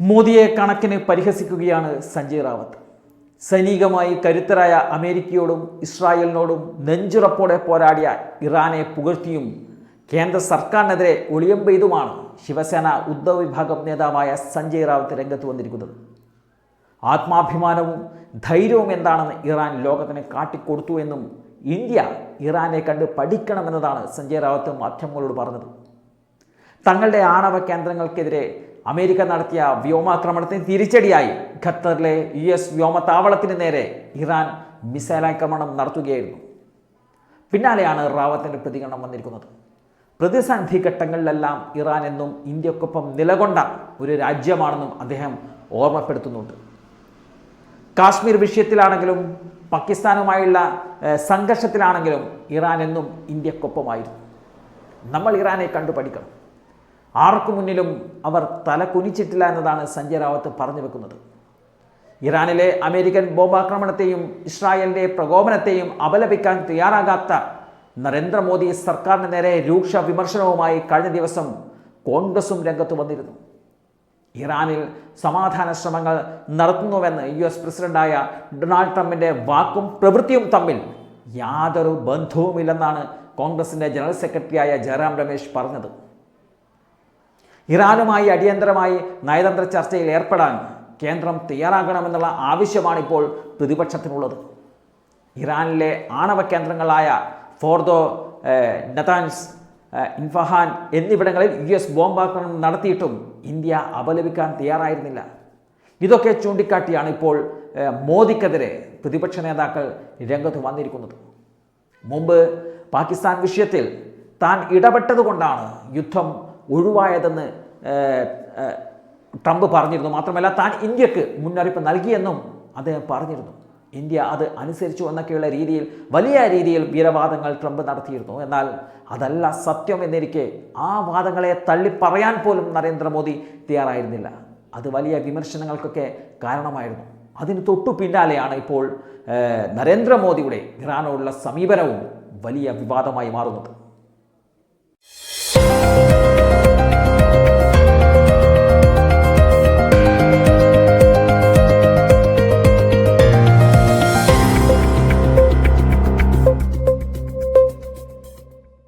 മോദിയെ കണക്കിന് പരിഹസിക്കുകയാണ് സഞ്ജയ് റാവത്ത്. സൈനികമായി കരുത്തരായ അമേരിക്കയോടും ഇസ്രായേലിനോടും നെഞ്ചുറപ്പോടെ പോരാടിയ ഇറാനെ പുകഴ്ത്തിയും കേന്ദ്ര സർക്കാരിനെതിരെ ഒളിയമ്പെയ്തുമാണ് ശിവസേന ഉദ്ധവ് വിഭാഗം നേതാവായ സഞ്ജയ് റാവത്ത് രംഗത്ത് വന്നിരിക്കുന്നത്. ആത്മാഭിമാനവും ധൈര്യവും എന്താണെന്ന് ഇറാൻ ലോകത്തിന് കാട്ടിക്കൊടുത്തു എന്നും ഇന്ത്യ ഇറാനെ കണ്ട് പഠിക്കണമെന്നതാണ് സഞ്ജയ് റാവത്ത് മാധ്യമങ്ങളോട് പറഞ്ഞത്. തങ്ങളുടെ ആണവ കേന്ദ്രങ്ങൾക്കെതിരെ അമേരിക്ക നടത്തിയ വ്യോമാക്രമണത്തിന് തിരിച്ചടിയായി ഖത്തറിലെ US വ്യോമത്താവളത്തിന് നേരെ ഇറാൻ മിസൈലാക്രമണം നടത്തുകയായിരുന്നു. പിന്നാലെയാണ് റാവത്തിൻ്റെ പ്രതികരണം വന്നിരിക്കുന്നത്. പ്രതിസന്ധി ഘട്ടങ്ങളിലെല്ലാം ഇറാൻ എന്നും ഇന്ത്യക്കൊപ്പം നിലകൊണ്ട ഒരു രാജ്യമാണെന്നും അദ്ദേഹം ഓർമ്മപ്പെടുത്തുന്നുണ്ട്. കാശ്മീർ വിഷയത്തിലാണെങ്കിലും പാകിസ്ഥാനുമായുള്ള സംഘർഷത്തിലാണെങ്കിലും ഇറാൻ എന്നും ഇന്ത്യക്കൊപ്പമായിരുന്നു. നമ്മൾ ഇറാനെ കണ്ടു പഠിക്കണം. ആർക്കു മുന്നിലും അവർ തല കുനിച്ചിട്ടില്ല എന്നതാണ് സഞ്ജയ് റാവത്ത് പറഞ്ഞു വെക്കുന്നത്. ഇറാനിലെ അമേരിക്കൻ ബോംബാക്രമണത്തെയും ഇസ്രായേലിൻ്റെ പ്രകോപനത്തെയും അപലപിക്കാൻ തയ്യാറാകാത്ത നരേന്ദ്രമോദി സർക്കാരിന് നേരെ രൂക്ഷ വിമർശനവുമായി കഴിഞ്ഞ ദിവസം കോൺഗ്രസും രംഗത്ത് വന്നിരുന്നു. ഇറാനിൽ സമാധാന ശ്രമങ്ങൾ നടത്തുന്നുവെന്ന് US പ്രസിഡന്റായ ഡൊണാൾഡ് ട്രംപിൻ്റെ വാക്കും പ്രവൃത്തിയും തമ്മിൽ യാതൊരു ബന്ധവുമില്ലെന്നാണ് കോൺഗ്രസിൻ്റെ ജനറൽ സെക്രട്ടറിയായ ജയറാം രമേശ് പറഞ്ഞത്. ഇറാനുമായി അടിയന്തരമായി നയതന്ത്ര ചർച്ചയിൽ ഏർപ്പെടാൻ കേന്ദ്രം തയ്യാറാകണമെന്നുള്ള ആവശ്യമാണിപ്പോൾ പ്രതിപക്ഷത്തിനുള്ളത്. ഇറാനിലെ ആണവ കേന്ദ്രങ്ങളായ ഫോർദോ, നതാൻസ്, ഇൻഫഹാൻ എന്നിവിടങ്ങളിൽ US ബോംബാക്രമണം നടത്തിയിട്ടും ഇന്ത്യ അപലപിക്കാൻ തയ്യാറായിരുന്നില്ല. ഇതൊക്കെ ചൂണ്ടിക്കാട്ടിയാണ് ഇപ്പോൾ മോദിക്കെതിരെ പ്രതിപക്ഷ നേതാക്കൾ രംഗത്ത് വന്നിരിക്കുന്നത്. മുമ്പ് പാകിസ്ഥാൻ വിഷയത്തിൽ താൻ ഇടപെട്ടതുകൊണ്ടാണ് യുദ്ധം ഒഴിവായതെന്ന് ട്രംപ് പറഞ്ഞിരുന്നു. മാത്രമല്ല താൻ ഇന്ത്യക്ക് മുന്നറിയിപ്പ് നൽകിയെന്നും അദ്ദേഹം പറഞ്ഞിരുന്നു. ഇന്ത്യ അത് അനുസരിച്ചു എന്നൊക്കെയുള്ള രീതിയിൽ വലിയ രീതിയിൽ വീരവാദങ്ങൾ ട്രംപ് നടത്തിയിരുന്നു. എന്നാൽ അതല്ല സത്യം എന്നിരിക്കെ ആ വാദങ്ങളെ തള്ളിപ്പറയാൻ പോലും നരേന്ദ്രമോദി തയ്യാറായിരുന്നില്ല. അത് വലിയ വിമർശനങ്ങൾക്കൊക്കെ കാരണമായിരുന്നു. അതിന് തൊട്ടു പിന്നാലെയാണ് ഇപ്പോൾ നരേന്ദ്രമോദിയുടെ ഇറാനോടുള്ള സമീപനവും വലിയ വിവാദമായി മാറുന്നത്.